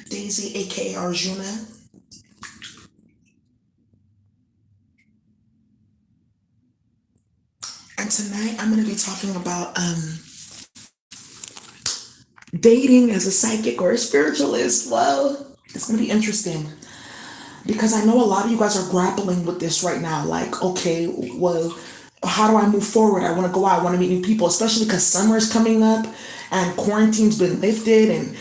Daisy, aka Arjuna. And tonight I'm going to be talking about dating as a psychic or a spiritualist. Well, it's going to be interesting because I know a lot of you guys are grappling with this right now. Like, okay, well, how do I move forward? I want to go out, I want to meet new people, especially because summer is coming up and quarantine's been lifted and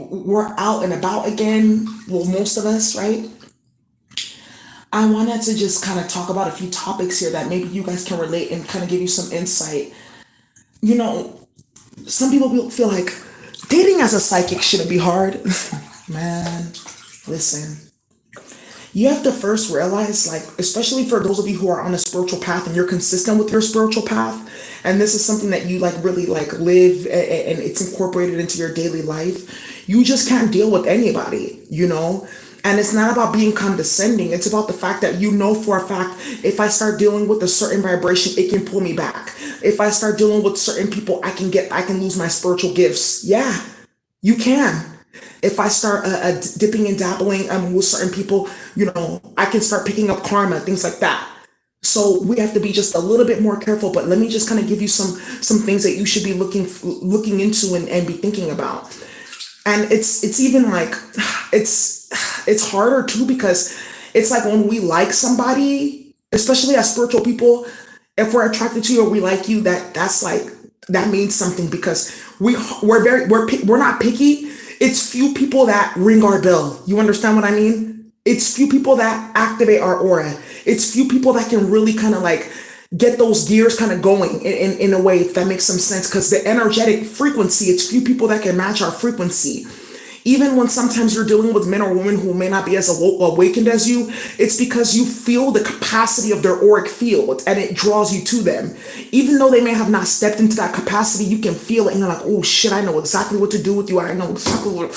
we're out and about again. Well, most of us, right? I wanted to just kind of talk about a few topics here that maybe you guys can relate and kind of give you some insight. You know, some people feel like dating as a psychic shouldn't be hard. Man, listen. You have to first realize, like, especially for those of you who are on a spiritual path and you're consistent with your spiritual path, and this is something that you like really like live and it's incorporated into your daily life, you just can't deal with anybody, you know? And it's not about being condescending. It's about the fact that you know for a fact, if I start dealing with a certain vibration, it can pull me back. If I start dealing with certain people, I can lose my spiritual gifts. Yeah, you can. If I start dipping and dabbling with certain people, I can start picking up karma, things like that. So we have to be just a little bit more careful. But let me just kind of give you some things that you should be looking into and be thinking about. And it's even like it's harder too because it's like when we like somebody, especially as spiritual people, if we're attracted to you or we like you, that's like that means something because we're not picky. It's few people that ring our bell. You understand what I mean? It's few people that activate our aura. It's few people that can really kind of like get those gears kind of going in a way, if that makes some sense. Because the energetic frequency, it's few people that can match our frequency. Even when sometimes you're dealing with men or women who may not be as awakened as you, it's because you feel the capacity of their auric field and it draws you to them. Even though they may have not stepped into that capacity, you can feel it and you're like, oh shit, I know exactly what to do with you. I know exactly what.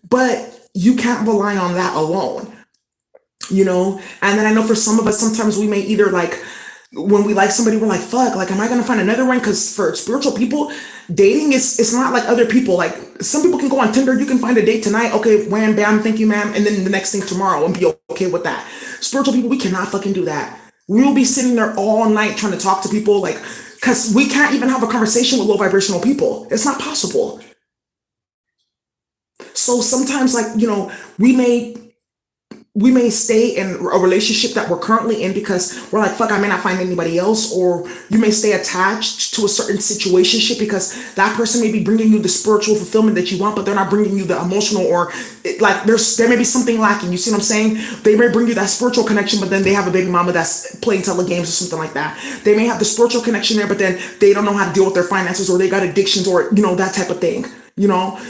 But you can't rely on that alone, And then I know for some of us, sometimes we may either like, when we like somebody, we're like, fuck, like, am I gonna find another one? Because for spiritual people, dating is it's not like other people. Like some people can go on Tinder, you can find a date tonight, okay, wham, bam, thank you, ma'am, and then the next thing tomorrow and be okay with that. Spiritual people, we cannot fucking do that. We will be sitting there all night trying to talk to people, like, because we can't even have a conversation with low vibrational people. It's not possible. So sometimes, like, we may stay in a relationship that we're currently in because we're like, fuck, I may not find anybody else. Or you may stay attached to a certain situationship because that person may be bringing you the spiritual fulfillment that you want, but they're not bringing you the emotional or like there may be something lacking. You see what I'm saying? They may bring you that spiritual connection, but then they have a baby mama that's playing telegames or something like that. They may have the spiritual connection there, but then they don't know how to deal with their finances or they got addictions or, that type of thing,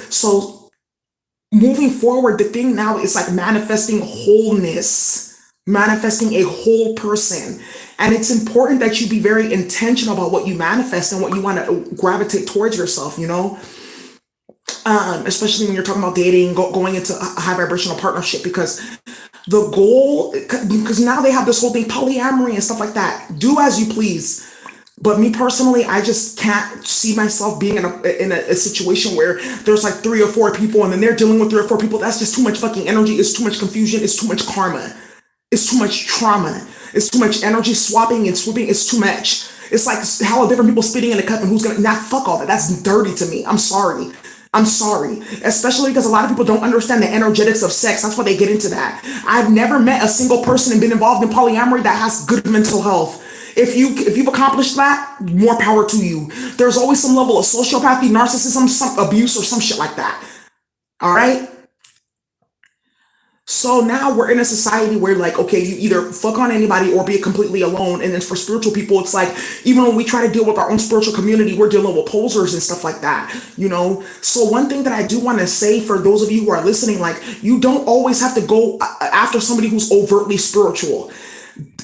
So moving forward, the thing now is like manifesting wholeness, manifesting a whole person. And it's important that you be very intentional about what you manifest and what you want to gravitate towards yourself, especially when you're talking about dating, going into a high vibrational partnership, because the goal, because now they have this whole thing, polyamory and stuff like that. Do as you please. But me personally, I just can't see myself being in a situation where there's like 3 or 4 people and then they're dealing with 3 or 4 people. That's just too much fucking energy. It's too much confusion. It's too much karma. It's too much trauma. It's too much energy swapping and swooping. It's too much. It's like how different people spitting in a cup and who's gonna, nah, fuck all that. That's dirty to me. I'm sorry. I'm sorry. Especially because a lot of people don't understand the energetics of sex. That's why they get into that. I've never met a single person and been involved in polyamory that has good mental health. If you've accomplished that, more power to you. There's always some level of sociopathy, narcissism, some abuse, or some shit like that. All right. So now we're in a society where, like, okay, you either fuck on anybody or be completely alone. And then for spiritual people, it's like, even when we try to deal with our own spiritual community, we're dealing with posers and stuff like that. So one thing that I do want to say for those of you who are listening, like, you don't always have to go after somebody who's overtly spiritual.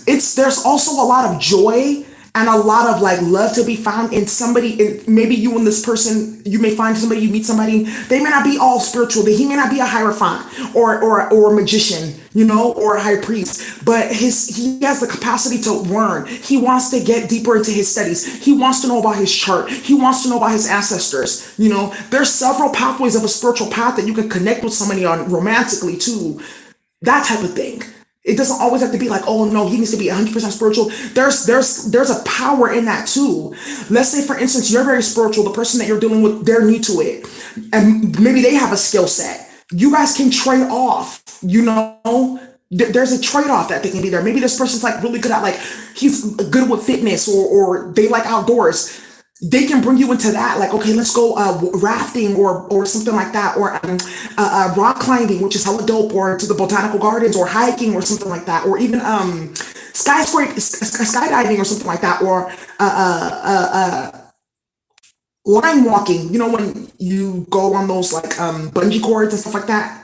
There's also a lot of joy and a lot of like love to be found in somebody. Maybe you and this person, you may find somebody, you meet somebody, they may not be all spiritual, he may not be a hierophant or a magician, or a high priest, but he has the capacity to learn. He wants to get deeper into his studies. He wants to know about his chart. He wants to know about his ancestors. There's several pathways of a spiritual path that you can connect with somebody on romantically too. That type of thing. It doesn't always have to be like, oh no, he needs to be 100% spiritual. There's a power in that too. Let's say, for instance, you're very spiritual. The person that you're dealing with, they're new to it, and maybe they have a skill set. You guys can trade off. There's a trade-off that they can be there. Maybe this person's like really good at, like, he's good with fitness, or they like outdoors. They can bring you into that, like, okay, let's go rafting or something like that, or rock climbing, which is hella dope, or to the botanical gardens, or hiking or something like that, or even skydiving or something like that, or line walking. When you go on those like bungee cords and stuff like that.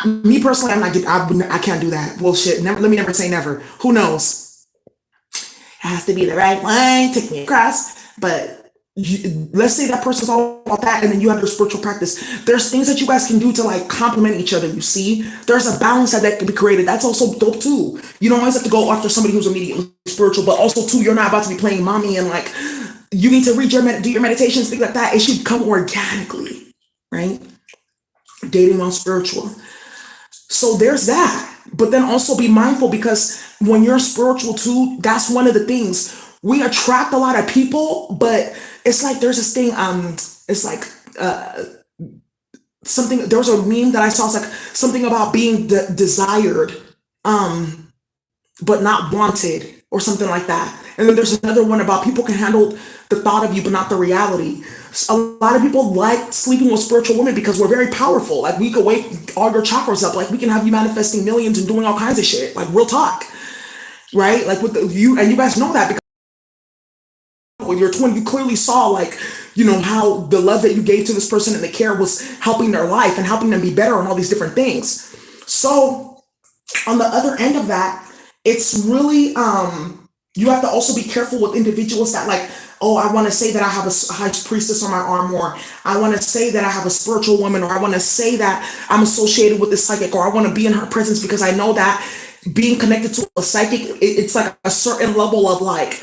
Me personally, I can't do that. Well, shit. Let me never say never. Who knows? It has to be the right one. Take me across. But let's say that person's all about that, and then you have your spiritual practice. There's things that you guys can do to like complement each other. You see, there's a balance that can be created. That's also dope too. You don't always have to go after somebody who's immediately spiritual, but also too, you're not about to be playing mommy and like you need to do your meditations, things like that. It should come organically, right? Dating on spiritual. So there's that. But then also be mindful, because when you're spiritual too, that's one of the things. We attract a lot of people, but it's like there's this thing, it's like something, there was a meme that I saw, it's like something about being desired, but not wanted, or something like that. And then there's another one about people can handle the thought of you, but not the reality. A lot of people like sleeping with spiritual women because we're very powerful. Like, we could wake all your chakras up. Like, we can have you manifesting millions and doing all kinds of shit. Like, real talk, right? Like, with you guys know that, because when you're 20, you clearly saw, like, how the love that you gave to this person and the care was helping their life and helping them be better and all these different things. So on the other end of that, it's really, you have to also be careful with individuals that, like, oh, I want to say that I have a high priestess on my arm, or I want to say that I have a spiritual woman, or I want to say that I'm associated with this psychic, or I want to be in her presence because I know that being connected to a psychic, it's like a certain level of like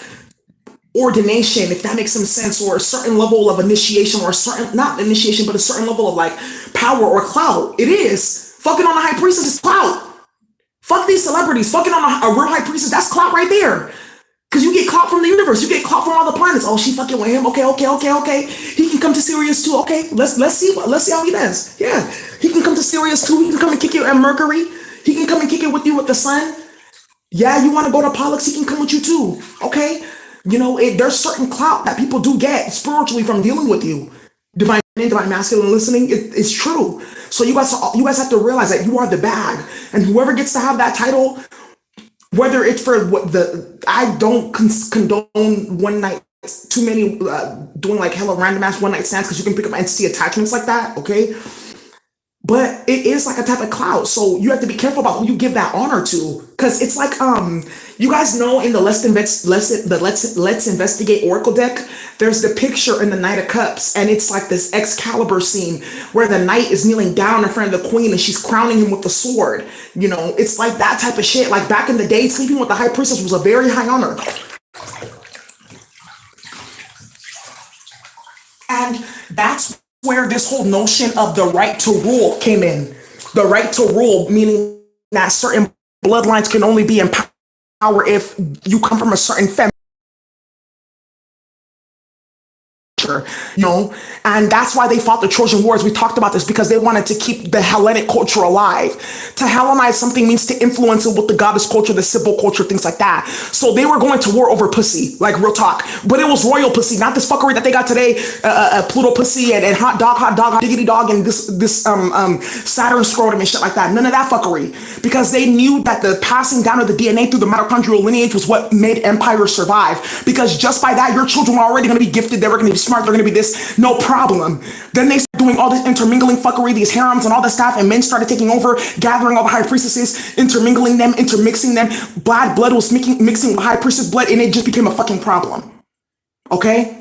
ordination, if that makes some sense, or a certain level of initiation, or a certain, not initiation, but a certain level of like power or clout. It is. Fucking on a high priestess is clout. Fuck these celebrities. Fucking on a real high priestess, that's clout right there. Because you get caught from the universe. You get caught from all the planets. Oh, she fucking with him. Okay. He can come to Sirius too. Okay, let's see how he does. Yeah, he can come to Sirius too. He can come and kick it at Mercury. He can come and kick it with you with the sun. Yeah, you want to go to Pollux? He can come with you too. Okay, there's certain clout that people do get spiritually from dealing with you. Divine masculine listening. It's true. So you guys have to realize that you are the bag, and whoever gets to have that title, whether it's for I don't condone one night, too many doing like hella random ass one night stands, because you can pick up entity attachments like that, okay? But it is like a type of clout, so you have to be careful about who you give that honor to, because it's like you guys know in the Let's Investigate Oracle deck, there's the picture in the Knight of Cups, and it's like this Excalibur scene where the knight is kneeling down in front of the queen and she's crowning him with the sword. It's like that type of shit. Like, back in the day, sleeping with the high priestess was a very high honor. And that's where this whole notion of the right to rule came in. The right to rule, meaning that certain bloodlines can only be in power if you come from a certain family. And that's why they fought the Trojan Wars. We talked about this because they wanted to keep the Hellenic culture alive. To Hellenize something means to influence it with the goddess culture, the Sibyl culture, things like that. So they were going to war over pussy, like real talk. But it was royal pussy, not this fuckery that they got today, Pluto pussy and hot dog, diggity dog, and this Saturn scrotum and shit like that. None of that fuckery, because they knew that the passing down of the DNA through the mitochondrial lineage was what made empires survive. Because just by that, your children were already going to be gifted. They were going to be smart. sweetheart, they're gonna be this, no problem. Then they started doing all this intermingling fuckery, these harems and all this stuff, and men started taking over, gathering all the high priestesses, intermingling them, intermixing them. Bad blood was mixing with high priestess blood, and it just became a fucking problem. Okay?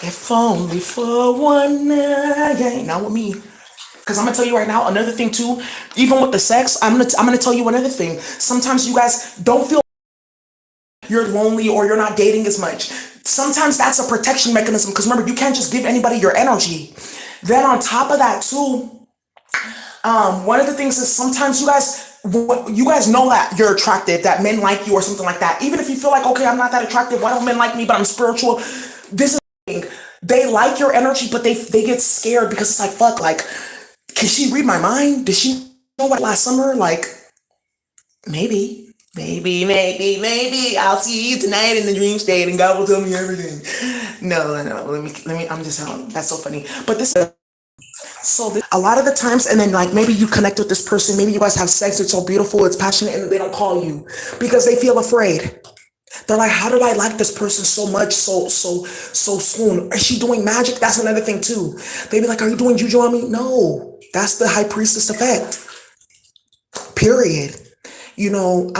If only for one night. Not with me. Because I'm gonna tell you right now, another thing too, even with the sex, I'm gonna tell you another thing. Sometimes you guys don't feel you're lonely or you're not dating as much. Sometimes that's a protection mechanism, because remember, you can't just give anybody your energy. Then on top of that too, one of the things is sometimes you guys know that you're attractive, that men like you or something like that. Even if you feel like, okay, I'm not that attractive, why don't men like me, but I'm spiritual? This is the thing. They like your energy, but they get scared because it's like, fuck, like, can she read my mind? Did she know what last summer? Like, maybe. Maybe. I'll see you tonight in the dream state and God will tell me everything. No. Let me, I'm just, that's so funny. But a lot of the times, and then like maybe you connect with this person, maybe you guys have sex, it's so beautiful, it's passionate, and they don't call you because they feel afraid. They're like, how did I like this person so much so soon? Is she doing magic? That's another thing too. They be like, are you doing juju on me? No, that's the high priestess effect. Period. You know,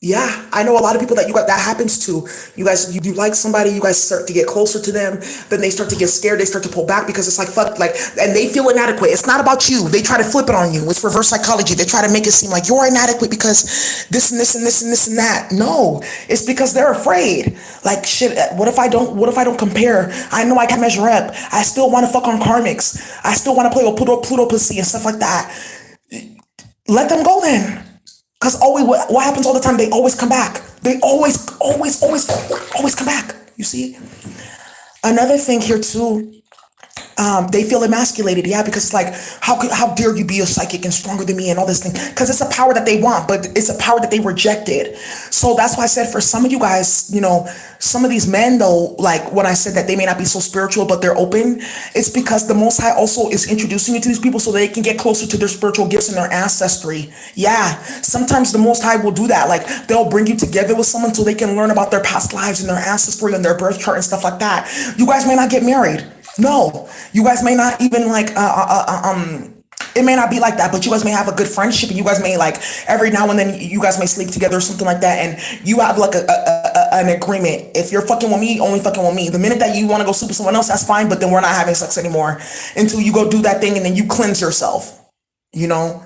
yeah, I know a lot of people that happens to. You guys, you like somebody, you guys start to get closer to them, then they start to get scared, they start to pull back because it's like, fuck, like, and they feel inadequate. It's not about you. They try to flip it on you. It's reverse psychology. They try to make it seem like you're inadequate because this and this and this and this and that. No, it's because they're afraid. Like, shit, what if I don't compare? I know I can measure up. I still want to fuck on karmics. I still want to play with Pluto pussy and stuff like that. Let them go then. Because always, what happens all the time, they always come back. They always come back. You see? Another thing here too, they feel emasculated, yeah, because it's like, how dare you be a psychic and stronger than me and all this thing? Because it's a power that they want, but it's a power that they rejected. So that's why I said for some of you guys, some of these men though, like when I said that they may not be so spiritual, but they're open, it's because the Most High also is introducing you to these people so they can get closer to their spiritual gifts and their ancestry. Yeah, sometimes the Most High will do that. Like they'll bring you together with someone so they can learn about their past lives and their ancestry and their birth chart and stuff like that. You guys may not get married. No, you guys may not even like it may not be like that, but you guys may have a good friendship, and you guys may like every now and then you guys may sleep together or something like that, and you have like an agreement. If you're fucking with me, only fucking with me. The minute that you want to go sleep with someone else, that's fine, but then we're not having sex anymore until you go do that thing and then you cleanse yourself. You know,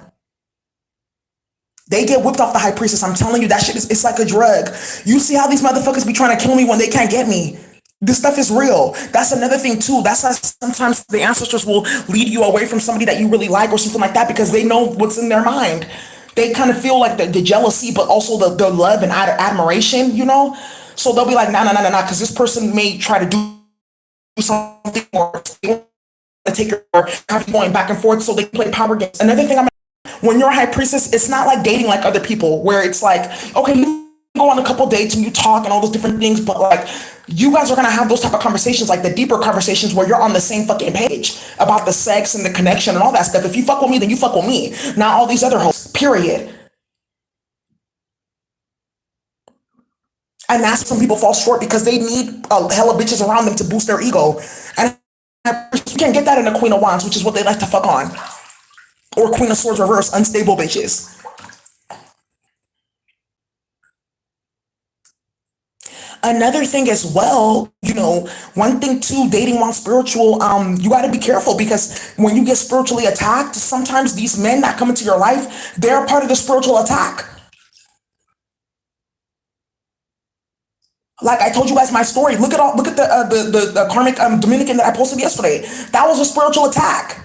they get whipped off the high priestess. I'm telling you, that shit it's like a drug. You see how these motherfuckers be trying to kill me when they can't get me. This stuff is real. That's another thing too. That's why sometimes the ancestors will lead you away from somebody that you really like or something like that because they know what's in their mind. They kind of feel like the jealousy, but also the love and admiration, So they'll be like, nah, because this person may try to do something or take your have you going back and forth so they play power games. Another thing when you're a high priestess, it's not like dating like other people where it's like, okay, you go on a couple dates and you talk and all those different things, but like you guys are gonna have those type of conversations, like the deeper conversations where you're on the same fucking page about the sex and the connection and all that stuff. If you fuck with me, then you fuck with me, not all these other hoes, period. And that's when people fall short because they need a hella bitches around them to boost their ego. And you can't get that in a Queen of Wands, which is what they like to fuck on. Or Queen of Swords reverse, unstable bitches. Another thing as well, one thing too, dating while spiritual, you got to be careful because when you get spiritually attacked, sometimes these men that come into your life, they're part of the spiritual attack. Like I told you guys my story. Look at the karmic Dominican that I posted yesterday. That was a spiritual attack.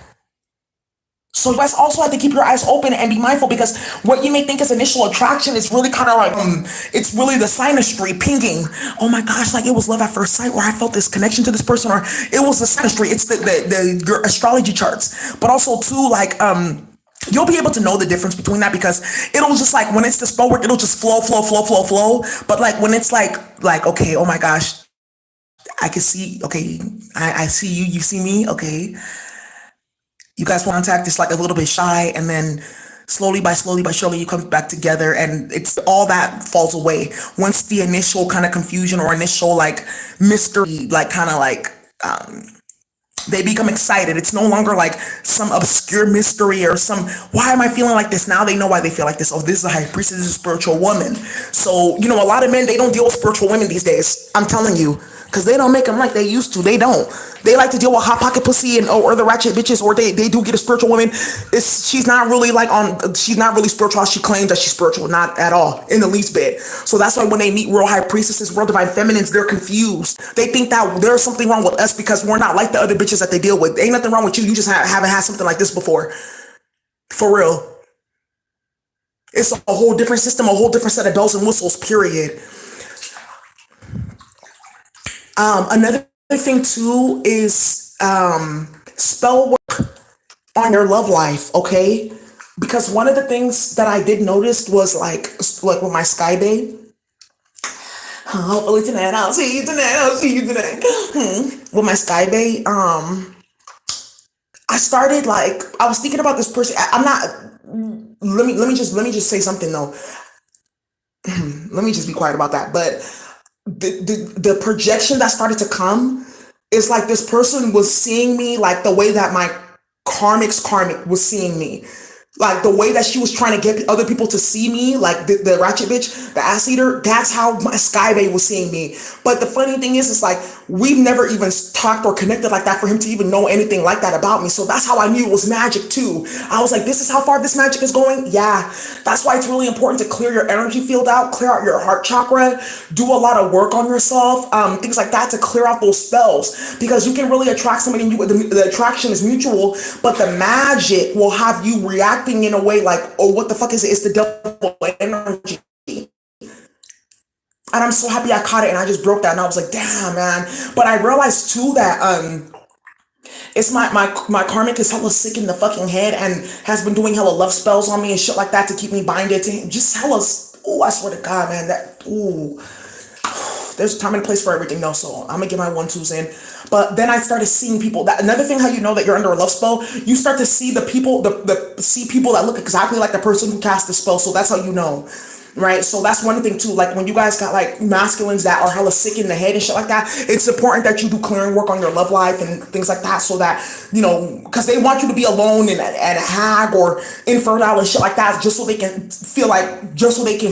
So you guys also have to keep your eyes open and be mindful because what you may think is initial attraction is really kind of like it's really the synastry pinging. Oh my gosh, like it was love at first sight where I felt this connection to this person, or it was the synastry. It's your astrology charts, but also too like you'll be able to know the difference between that because it'll just like when it's the spell work, it'll just flow. But like when it's like okay, oh my gosh, I can see. Okay, I see you. You see me. Okay. You guys want to act just like a little bit shy, and then Slowly by surely, you come back together, and it's all that falls away once the initial kind of confusion or initial like mystery, like kind of like they become excited. It's no longer like some obscure mystery or some, why am I feeling like this? Now they know why they feel like this. Oh, this is a high priestess, this is a spiritual woman. So, a lot of men, they don't deal with spiritual women these days. I'm telling you. Because they don't make them like they used to. They don't. They like to deal with hot pocket pussy and or the ratchet bitches, or they do get a spiritual woman. She's not really like she's not really spiritual. She claims that she's spiritual, not at all, in the least bit. So that's why when they meet real high priestesses, real divine feminines, they're confused. They think that there's something wrong with us because we're not like the other bitches that they deal with. Ain't nothing wrong with you. You just haven't had something like this before. For real. It's a whole different system, a whole different set of bells and whistles, period. Another thing too is spell work on your love life, okay? Because one of the things that I did notice was like with my sky babe. Hopefully tonight I'll see you tonight. I'll see you tonight. With my sky babe, I started like I was thinking about this person. I'm not. Let me just say something though. Let me just be quiet about that. But the projection that started to come is like this person was seeing me like the way that my karmic was seeing me. Like the way that she was trying to get other people to see me, like the ratchet bitch, the ass eater, that's how my sky babe was seeing me. But the funny thing is, it's like we've never even talked or connected like that for him to even know anything like that about me. So that's how I knew it was magic too. I was like, this is how far this magic is going. Yeah, that's why it's really important to clear your energy field out, clear out your heart chakra, do a lot of work on yourself, things like that to clear out those spells, because you can really attract somebody and the attraction is mutual, but the magic will have you reacting in a way like, oh, what the fuck is it? It's the devil energy. And I'm so happy I caught it and I just broke that and I was like, damn, man. But I realized too that it's my karmic is hella sick in the fucking head and has been doing hella love spells on me and shit like that to keep me binded to him. Just hella, oh, I swear to God, man, that, ooh. There's a time and a place for everything though, so I'm gonna get my 1-2s in. But then I started seeing people. That another thing, how you know that you're under a love spell, you start to see the people, see people that look exactly like the person who cast the spell. So that's how you know, right? So that's one thing too. Like when you guys got like masculines that are hella sick in the head and shit like that, it's important that you do clearing work on your love life and things like that, so that because they want you to be alone and a hag or infertile and shit like that, just so they can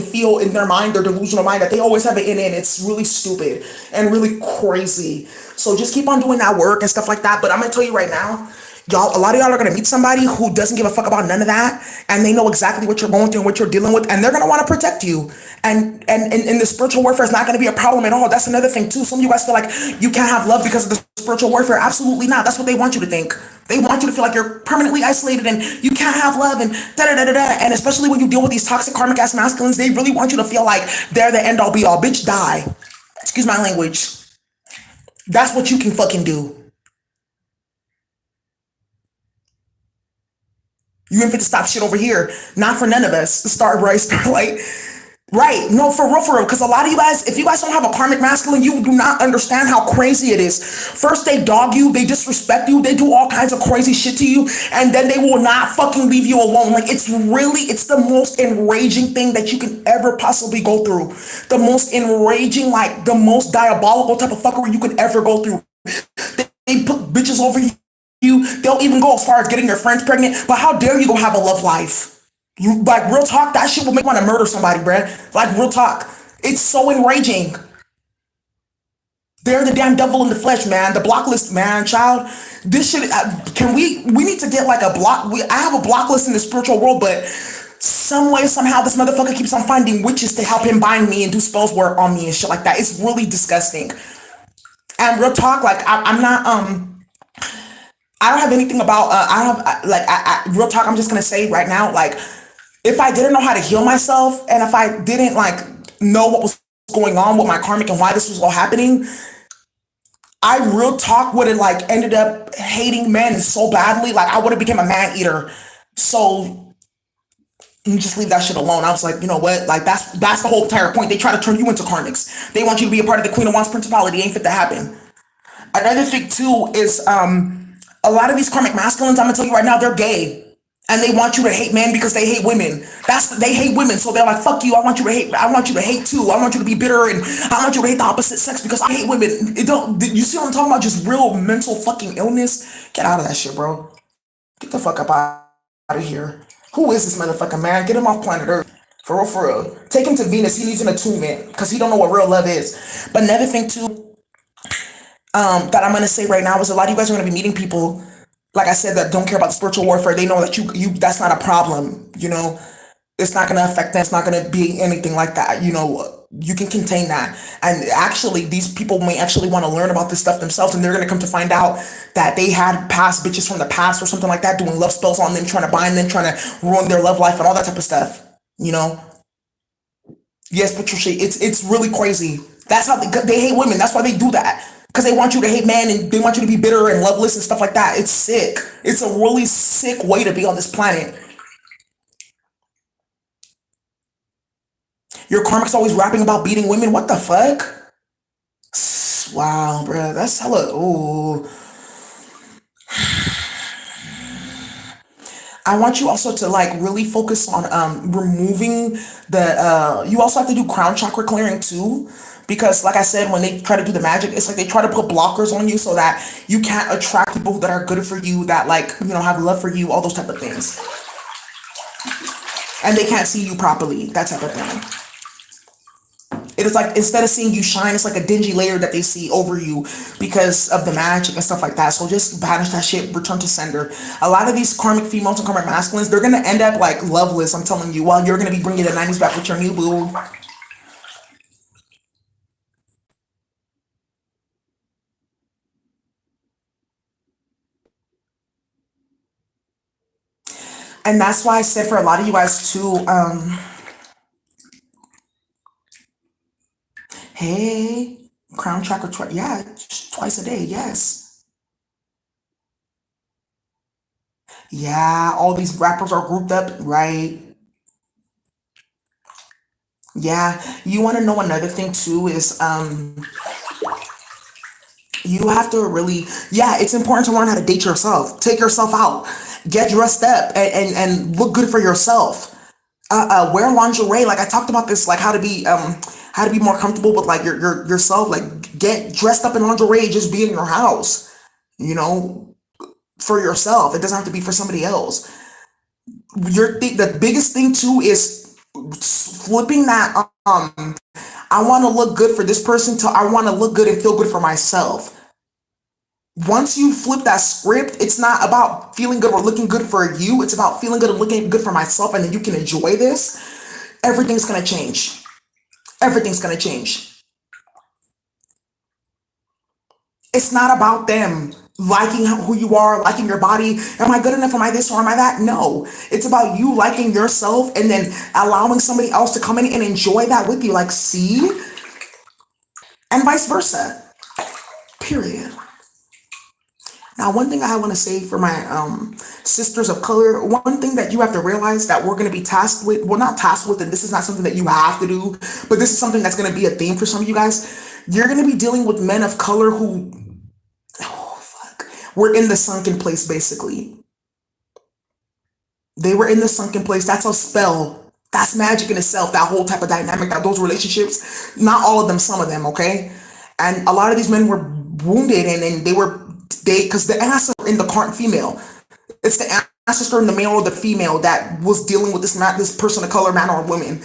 feel in their mind, their delusional mind, that they always have it in it. It's really stupid and really crazy. So just keep on doing that work and stuff like that. But I'm gonna tell you right now, y'all, a lot of y'all are gonna meet somebody who doesn't give a fuck about none of that, and they know exactly what you're going through and what you're dealing with, and they're gonna want to protect you. And the spiritual warfare is not gonna be a problem at all. That's another thing too. Some of you guys feel like you can't have love because of the spiritual warfare. Absolutely not. That's what they want you to think. They want you to feel like you're permanently isolated and you can't have love and da da da da da. And especially when you deal with these toxic karmic ass masculines, they really want you to feel like they're the end all be all. Bitch, die. Excuse my language. That's what you can fucking do. You ain't fit to stop shit over here. Not for none of us. Start right, start like, right. No, for real. Because a lot of you guys, if you guys don't have a karmic masculine, you do not understand how crazy it is. First, they dog you, they disrespect you, they do all kinds of crazy shit to you, and then they will not fucking leave you alone. Like, it's the most enraging thing that you can ever possibly go through. The most enraging, like, the most diabolical type of fuckery you could ever go through. They put bitches over you. They'll even go as far as getting your friends pregnant. But how dare you go have a love life? You like real talk. That shit will make you want to murder somebody, bruh. Like real talk. It's so enraging. They're the damn devil in the flesh, man. The block list, man, child. This shit. We need to get like a block. I have a block list in the spiritual world, but some way, somehow, this motherfucker keeps on finding witches to help him bind me and do spells work on me and shit like that. It's really disgusting. And real talk, like I'm not I don't have anything about I don't have real talk. I'm just gonna say right now, like if I didn't know how to heal myself and if I didn't like know what was going on with my karmic and why this was all happening, I real talk would have like ended up hating men so badly. Like I would have become a man eater. So just leave that shit alone. I was like, you know what? Like that's the whole entire point. They try to turn you into karmics. They want you to be a part of the Queen of Wands principality. It ain't fit to happen. Another thing too is a lot of these karmic masculines, I'm gonna tell you right now, they're gay. And they want you to hate men because they hate women. They hate women, so they're like, "Fuck you! I want you to hate. I want you to hate too. I want you to be bitter, and I want you to hate the opposite sex because I hate women." It don't. You see what I'm talking about? Just real mental fucking illness. Get out of that shit, bro. Get the fuck up out of here. Who is this motherfucker, man? Get him off planet Earth. For real, for real. Take him to Venus. He needs an attunement because he don't know what real love is. But another thing too, that I'm gonna say right now is a lot of you guys are gonna be meeting people, like I said, that don't care about the spiritual warfare. They know that you that's not a problem. It's not gonna affect them. It's not gonna be anything like that. You can contain that. And actually, these people may actually want to learn about this stuff themselves, and they're gonna come to find out that they had past bitches from the past or something like that doing love spells on them, trying to bind them, trying to ruin their love life and all that type of stuff. You know. Yes, Patricia, it's really crazy. That's how they hate women. That's why they do that. Because they want you to hate men and they want you to be bitter and loveless and stuff like that. It's sick. It's a really sick way to be on this planet. Your karmic's always rapping about beating women. What the fuck? Wow, bro. That's hella. Ooh. I want you also to like really focus on removing you also have to do crown chakra clearing too, because like I said, when they try to do the magic, it's like they try to put blockers on you so that you can't attract people that are good for you, that like have love for you, all those type of things, and they can't see you properly, that type of thing. It is like instead of seeing you shine, it's like a dingy layer that they see over you because of the magic and stuff like that. So just banish that shit, return to sender. A lot of these karmic females and karmic masculines, they're gonna end up like loveless. I'm telling you. While you're gonna be bringing the 90s back with your new boo. And that's why I said for a lot of you guys too. Hey, crown chakra, yeah, twice a day. Yes. Yeah, all these rappers are grouped up, right? Yeah, you want to know another thing too is you have to really, yeah, it's important to learn how to date yourself. Take yourself out, get dressed up, and look good for yourself. Wear lingerie. Like I talked about this, like how to be more comfortable with like yourself. Like get dressed up in lingerie. Just be in your house. You know, for yourself. It doesn't have to be for somebody else. The biggest thing too is flipping that. I want to look good for this person to I want to look good and feel good for myself. Once you flip that script, it's not about feeling good or looking good for you. It's about feeling good and looking good for myself, and then you can enjoy this. Everything's gonna change. Everything's gonna change. It's not about them liking who you are, liking your body. Am I good enough? Am I this or am I that? No. It's about you liking yourself and then allowing somebody else to come in and enjoy that with you. Like, see? And vice versa. Period. Now, one thing I want to say for my sisters of color, one thing that you have to realize that we're going to be tasked with, well, not tasked with, and this is not something that you have to do, but this is something that's going to be a theme for some of you guys. You're going to be dealing with men of color who, oh, fuck, were in the sunken place, basically. They were in the sunken place. That's a spell. That's magic in itself, that whole type of dynamic, that those relationships, not all of them, some of them, okay? And a lot of these men were wounded and because the ancestor in the current female, it's the ancestor in the male or the female that was dealing with this person of color, man or woman,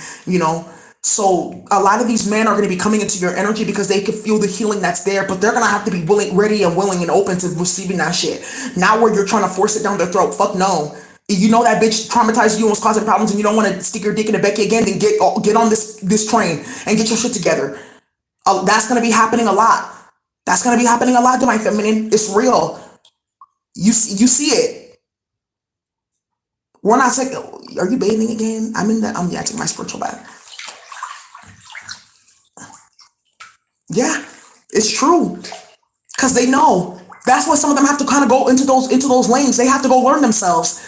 So a lot of these men are going to be coming into your energy because they can feel the healing that's there, but they're going to have to be ready and willing and open to receiving that shit. Not where you're trying to force it down their throat. Fuck no. You know that bitch traumatized you and was causing problems and you don't want to stick your dick in a Becky again, then get on this train and get your shit together. That's going to be happening a lot. That's going to be happening a lot to my feminine. It's real. You see it. We're not saying, are you bathing again? Yeah, taking my spiritual bath. Yeah, it's true. Because they know. That's why some of them have to kind of go into those lanes. They have to go learn themselves.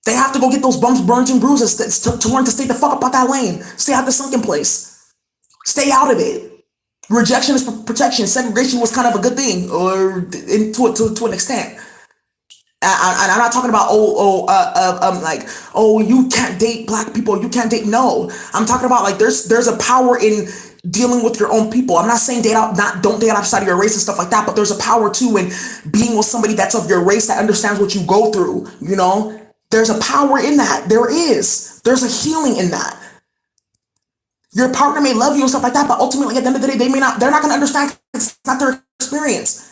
They have to go get those bumps, burns, and bruises to learn to stay the fuck up out that lane. Stay out the sunken place. Stay out of it. Rejection is protection. Segregation was kind of a good thing, or to an extent. And I'm not talking about like, oh, you can't date black people, you can't date. No, I'm talking about like there's a power in dealing with your own people. I'm not saying date out, not don't date outside of your race and stuff like that, but there's a power too in being with somebody that's of your race that understands what you go through. There's a power in that. There is. There's a healing in that. Your partner may love you and stuff like that, but ultimately at the end of the day, they're not going to understand 'cause it's not their experience.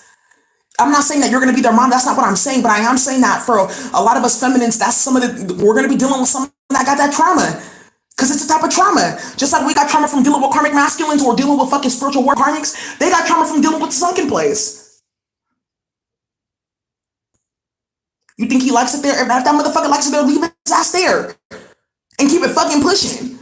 I'm not saying that you're going to be their mom. That's not what I'm saying. But I am saying that for a lot of us feminines, that's some of we're going to be dealing with some that got that trauma. Because it's a type of trauma. Just like we got trauma from dealing with karmic masculines or dealing with fucking spiritual war karmics, they got trauma from dealing with the sunken place. You think he likes it there? If that motherfucker likes it there, leave his ass there. And keep it fucking pushing.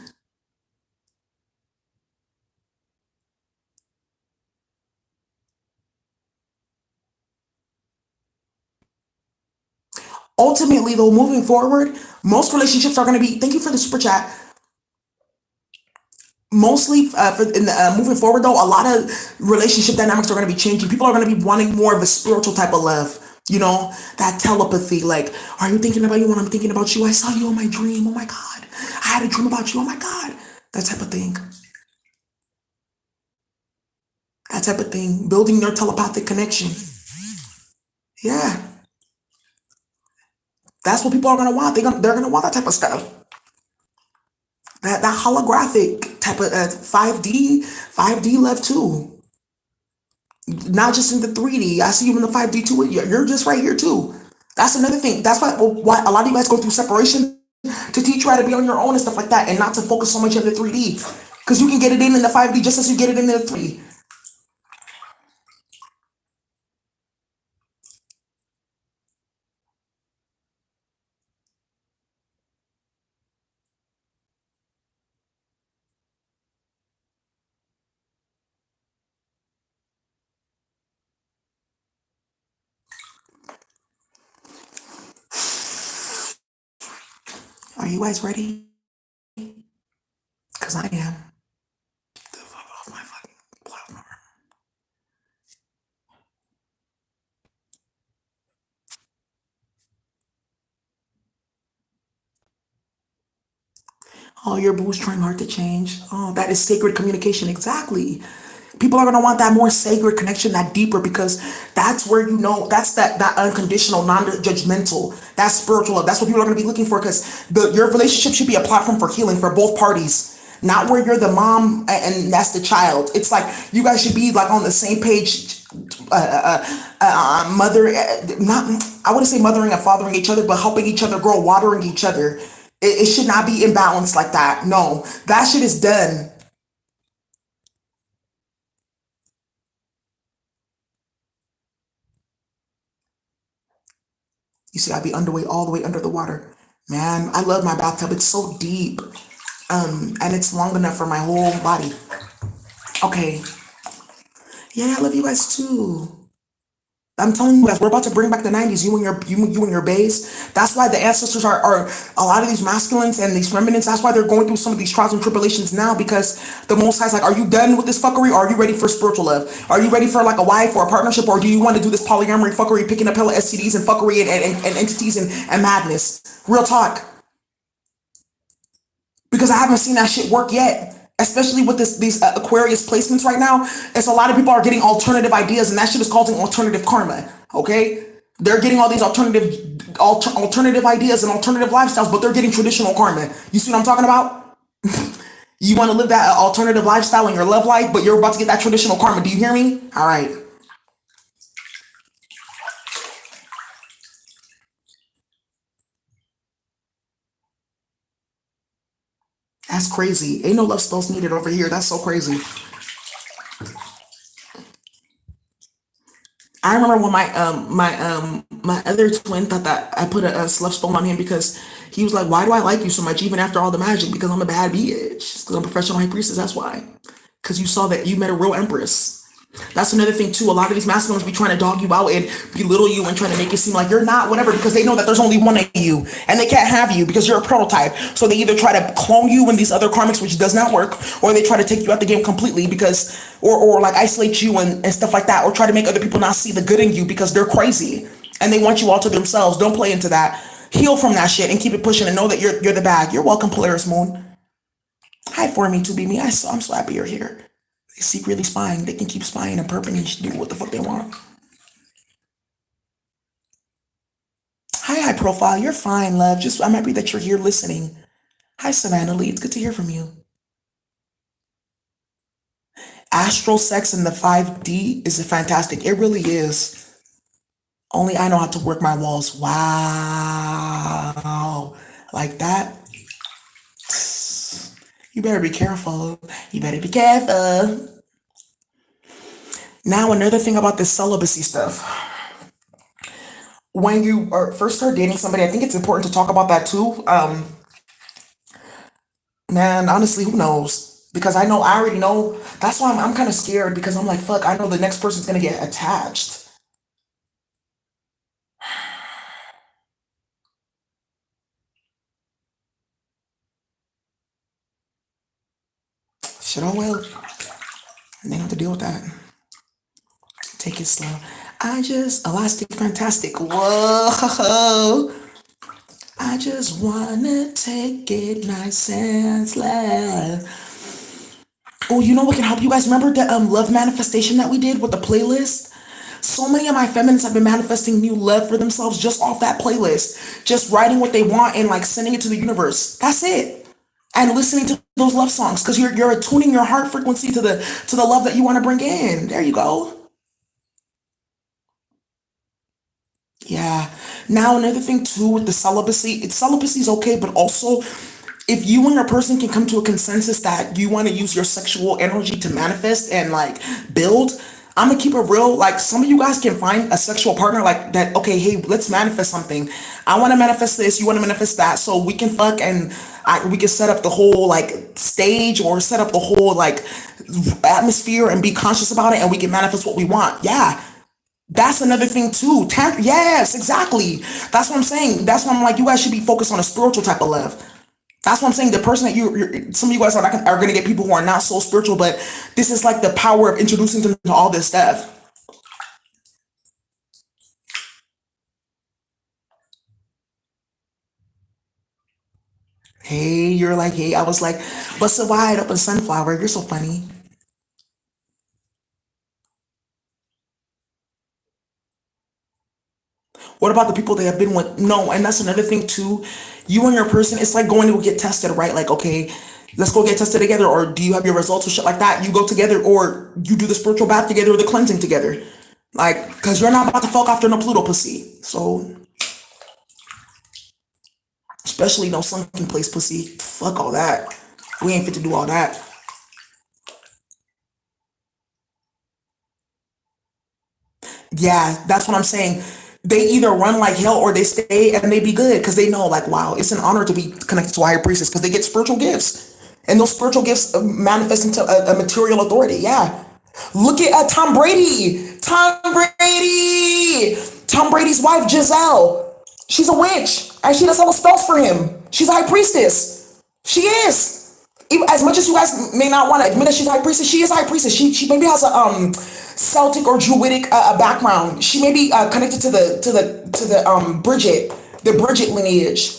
Ultimately, though, moving forward, most relationships are going to be, thank you for the super chat. Mostly moving forward, though, a lot of relationship dynamics are going to be changing. People are going to be wanting more of a spiritual type of love. That telepathy. Like, are you thinking about you when I'm thinking about you? I saw you in my dream. Oh my God. I had a dream about you. Oh my God. That type of thing. That type of thing. Building your telepathic connection. Yeah. That's what people are going to want. They're going to want that type of stuff. That holographic type of 5D love too. Not just in the 3D. I see you in the 5D too. You're just right here too. That's another thing. That's why a lot of you guys go through separation to teach you how to be on your own and stuff like that, and not to focus so much on the 3D. Because you can get it in the 5D just as you get it in the 3D. Are you guys ready? Because I am. The fuck off my fucking platform. Oh, your boo's trying hard to change. Oh, that is sacred communication. Exactly. People are gonna want that more sacred connection, that deeper, because that's where that's that unconditional, non-judgmental, that spiritual love. That's what people are gonna be looking for, because your relationship should be a platform for healing for both parties. Not where you're the mom and that's the child. It's like you guys should be like on the same page, mother, not I wouldn't say mothering and fathering each other, but helping each other grow, watering each other. It should not be imbalanced like that. No, that shit is done. You see, I'd be underway all the way under the water. Man, I love my bathtub. It's so deep. And it's long enough for my whole body. Okay. Yeah, I love you guys too. I'm telling you guys, we're about to bring back the 90s. You and your base. That's why the ancestors are a lot of these masculines and these feminines. That's why they're going through some of these trials and tribulations now, because the Most High's like, are you done with this fuckery, or are you ready for spiritual love? Are you ready for like a wife or a partnership, or do you want to do this polyamory fuckery, picking up hella STDs and fuckery and entities and madness? Real talk. Because I haven't seen that shit work yet. Especially with these Aquarius placements right now, it's a lot of people are getting alternative ideas, and that shit is causing alternative karma. Okay, they're getting all these alternative ideas and alternative lifestyles, but they're getting traditional karma. You see what I'm talking about? You want to live that alternative lifestyle in your love life, but you're about to get that traditional karma. Do you hear me? All right. That's crazy. Ain't no love spells needed over here. That's so crazy. I remember when my other twin thought that I put a love spell on him, because he was like, "Why do I like you so much, even after all the magic?" Because I'm a bad bitch. Because I'm a professional high priestess. That's why. Because you saw that you met a real empress. That's another thing too. A lot of these masculines be trying to dog you out and belittle you and trying to make it seem like you're not whatever, because they know that there's only one of you and they can't have you because you're a prototype. So they either try to clone you in these other karmics, which does not work, or they try to take you out the game completely, or like isolate you and stuff like that, or try to make other people not see the good in you because they're crazy. and they want you all to themselves. Don't play into that. Heal from that shit and keep it pushing and know that you're the bag. You're welcome, Polaris Moon. Hi for me to be me. I'm so happy you're here. They secretly spying. They can keep spying and perping and do what the fuck they want. Hi, high profile. You're fine, love. Just I'm happy that you're here listening. Hi, Savannah Lee. It's good to hear from you. Astral sex in the 5D is fantastic. It really is. Only I know how to work my walls. Wow. Like that. You better be careful. You better be careful. Now, another thing about this celibacy stuff. When you are first start dating somebody, I think it's important to talk about that too. Man, honestly, who knows? Because I already know. That's why I'm kind of scared because I'm like, fuck, I know the next person's gonna get attached. Shit, oh well. And they have to deal with that. Take it slow. I just elastic fantastic. Whoa. I just wanna take it nice and slow. Oh, you know what can help you guys? Remember the love manifestation that we did with the playlist? So many of my feminists have been manifesting new love for themselves just off that playlist. Just writing what they want and like sending it to the universe. That's it. And listening to those love songs because you're attuning your heart frequency to the love that you want to bring in. There you go. Yeah. Now another thing too with the celibacy is okay, but also if you and your person can come to a consensus that you want to use your sexual energy to manifest and like build, I'm gonna keep it real. Like some of you guys can find a sexual partner like that. Okay, hey, let's manifest something. I want to manifest this. You want to manifest that. So we can fuck and we can set up the whole like stage or set up the whole like atmosphere and be conscious about it, and we can manifest what we want. Yeah, that's another thing too. Yes, exactly. That's what I'm saying. That's why I'm like, you guys should be focused on a spiritual type of love. That's what I'm saying. The person that some of you guys are going to get people who are not so spiritual, but this is like the power of introducing them to all this stuff. Hey, you're like, hey, I was like, bust a wide open sunflower. You're so funny. What about the people they have been with? No, and that's another thing too. You and your person, it's like going to get tested, right? Like, okay, let's go get tested together, or do you have your results or shit like that? You go together, or you do the spiritual bath together, or the cleansing together. Like, because you're not about to fuck after no Pluto pussy. So, especially no sunken place pussy. Fuck all that. We ain't fit to do all that. Yeah, that's what I'm saying. They either run like hell or they stay and they be good because they know, like, wow, it's an honor to be connected to a higher priestess because they get spiritual gifts. And those spiritual gifts manifest into a material authority. Yeah. Look at Tom Brady. Tom Brady. Tom Brady's wife, Giselle. She's a witch and she does all the spells for him. She's a high priestess. She is. Even, as much as you guys may not want to admit that she's a high priestess, she is a high priestess. She maybe has a Celtic or Druidic background. She may be connected to the Bridget lineage,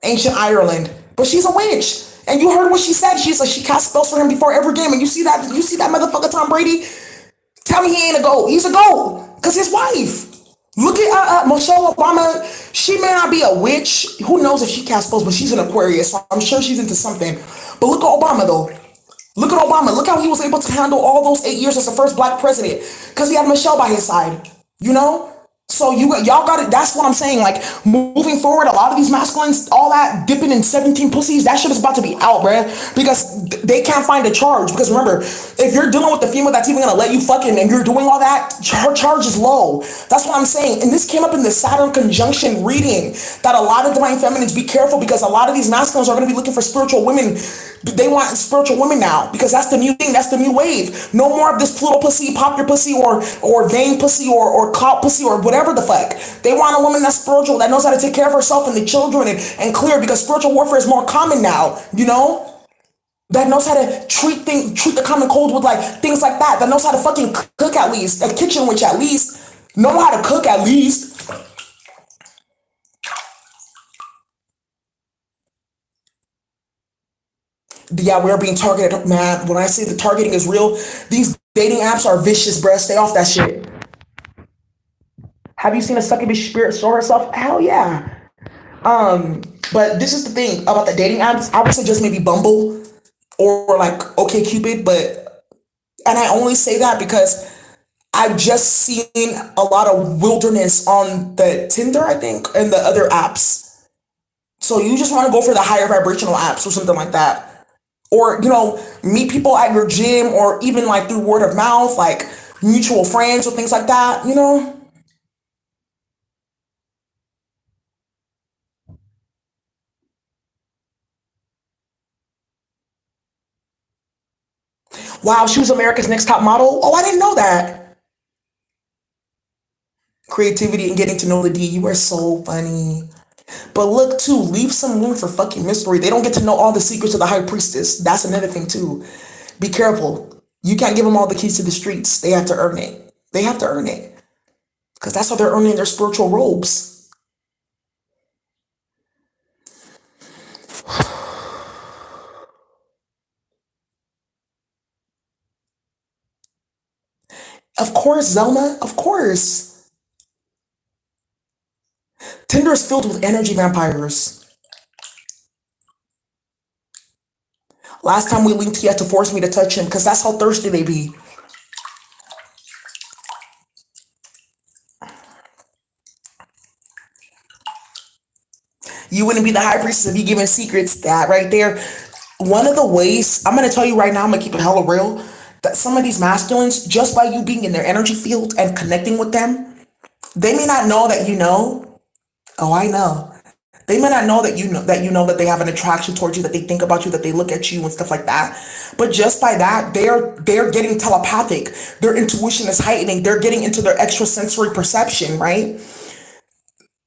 ancient Ireland. But she's a witch. And you heard what she said. She's like she cast spells for him before every game. And you see that motherfucker Tom Brady. Tell me he ain't a goat. He's a goat because his wife. Look at Michelle Obama. She may not be a witch. Who knows if she casts spells, but she's an Aquarius, so I'm sure she's into something. But look at Obama though. Look at Obama. Look how he was able to handle all those 8 years as the first black president because he had Michelle by his side. You know. So y'all got it. That's what I'm saying. Like moving forward, a lot of these masculines, all that dipping in 17 pussies, that shit is about to be out, bruh. Because they can't find a charge. Because remember, if you're dealing with the female that's even gonna let you fucking and you're doing all that, her charge is low. That's what I'm saying. And this came up in the Saturn conjunction reading that a lot of divine feminines be careful because a lot of these masculines are gonna be looking for spiritual women. They want spiritual women now because that's the new thing. That's the new wave. No more of this Pluto pussy, pop your pussy, or vein pussy, or clout pussy, or whatever the fuck. They want a woman that's spiritual, that knows how to take care of herself and the children and clear because spiritual warfare is more common now. You know, that knows how to treat the common cold with like things like that. That knows how to fucking cook at least, a kitchen witch at least. Know how to cook at least. Yeah, we're being targeted, man. When I say the targeting is real, these dating apps are vicious, bruh. Stay off that shit. Have you seen a succubus spirit show herself? Hell yeah. Um, but this is the thing about the dating apps. I would suggest maybe Bumble or like OK Cupid, but and I only say that because I've just seen a lot of wilderness on the Tinder, I think, and the other apps. So you just want to go for the higher vibrational apps or something like that. Or, meet people at your gym or even like through word of mouth, like mutual friends or things like that. Wow, she was America's Next Top Model. Oh, I didn't know that. Creativity and getting to know the D. You are so funny. But look, too, leave some room for fucking mystery. They don't get to know all the secrets of the High Priestess. That's another thing, too. Be careful. You can't give them all the keys to the streets. They have to earn it. They have to earn it. Because that's how they're earning their spiritual robes. Of course, Zelma. Of course. Tinder is filled with energy vampires. Last time we linked, he had to force me to touch him because that's how thirsty they be. You wouldn't be the high priestess if you giving secrets. That right there. One of the ways, I'm going to tell you right now, I'm going to keep it hella real, that some of these masculines, just by you being in their energy field and connecting with them, they may not know that you know. Oh, I know. They may not know that they have an attraction towards you, that they think about you, that they look at you and stuff like that. But just by that, they're getting telepathic. Their intuition is heightening. They're getting into their extrasensory perception, right?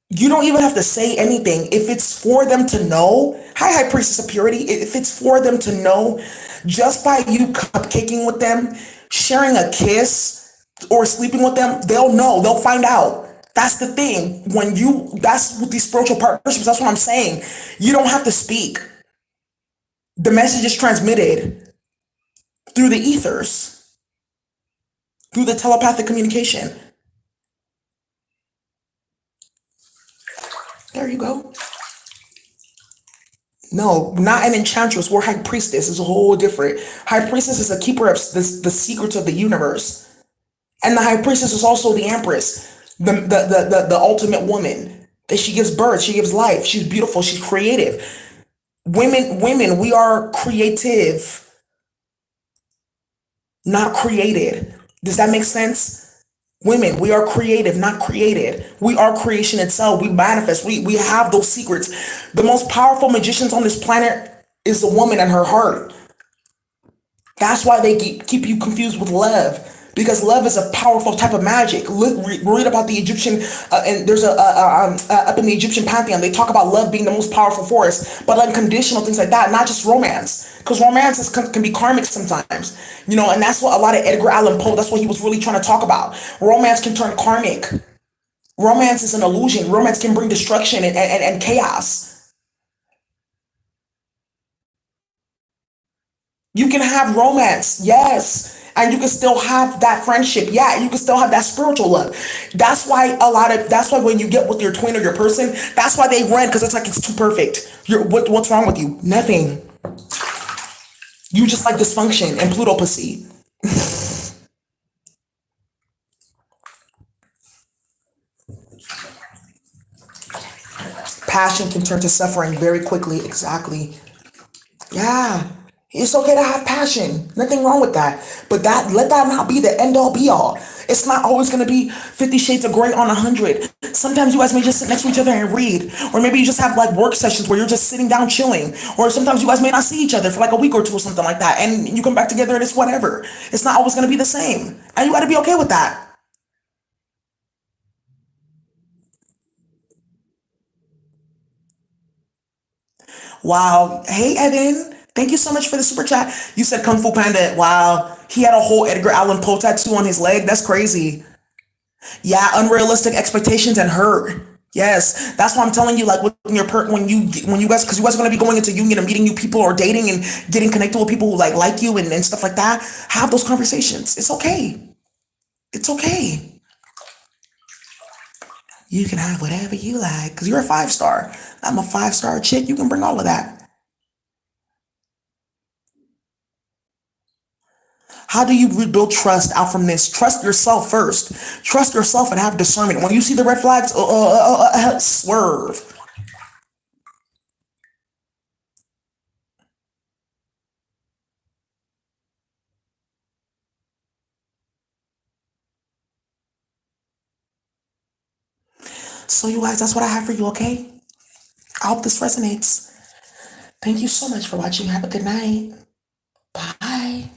You don't even have to say anything. If it's for them to know, hi, high priestess of purity, if it's for them to know, just by you cupcaking with them, sharing a kiss, or sleeping with them, they'll know, they'll find out. That's the thing. That's with these spiritual partnerships, that's what I'm saying. You don't have to speak. The message is transmitted through the ethers, through the telepathic communication. There you go. No, not an enchantress. We're high priestess. It's a whole different. High priestess is a keeper of the secrets of the universe, and the high priestess is also the empress, the ultimate woman. That she gives birth, she gives life. She's beautiful. She's creative. Women, we are creative, not created. Does that make sense? Women, we are creative, not created. We are creation itself. We manifest. We have those secrets. The most powerful magicians on this planet is the woman and her heart. That's why they keep you confused with love. Because love is a powerful type of magic. Read about the Egyptian, and there's up in the Egyptian pantheon, they talk about love being the most powerful force, but unconditional things like that, not just romance. Because romance can be karmic sometimes, and that's what a lot of Edgar Allan Poe, that's what he was really trying to talk about. Romance can turn karmic. Romance is an illusion. Romance can bring destruction and chaos. You can have romance, yes. And you can still have that friendship. Yeah, you can still have that spiritual love. That's why when you get with your twin or your person, that's why they run, because it's like it's too perfect. What's wrong with you? Nothing. You just like dysfunction and Pluto pussy. Passion can turn to suffering very quickly. Exactly. Yeah. It's okay to have passion. Nothing wrong with that. But let that not be the end all be all. It's not always going to be 50 shades of gray on 100. Sometimes you guys may just sit next to each other and read. Or maybe you just have like work sessions where you're just sitting down chilling. Or sometimes you guys may not see each other for like a week or two or something like that. And you come back together and it's whatever. It's not always going to be the same. And you got to be okay with that. Wow. Hey, Evan. Thank you so much for the super chat. You said Kung Fu Panda. Wow. He had a whole Edgar Allan Poe tattoo on his leg. That's crazy. Yeah, unrealistic expectations and hurt. Yes, that's why I'm telling you. Like when when you guys, because you guys are gonna be going into union and meeting new people or dating and getting connected with people who like you and stuff like that. Have those conversations. It's okay. It's okay. You can have whatever you like because you're a 5 star. I'm a 5 star chick. You can bring all of that. How do you rebuild trust out from this? Trust yourself first. Trust yourself and have discernment. When you see the red flags, swerve. So, you guys, that's what I have for you, okay? I hope this resonates. Thank you so much for watching. Have a good night. Bye.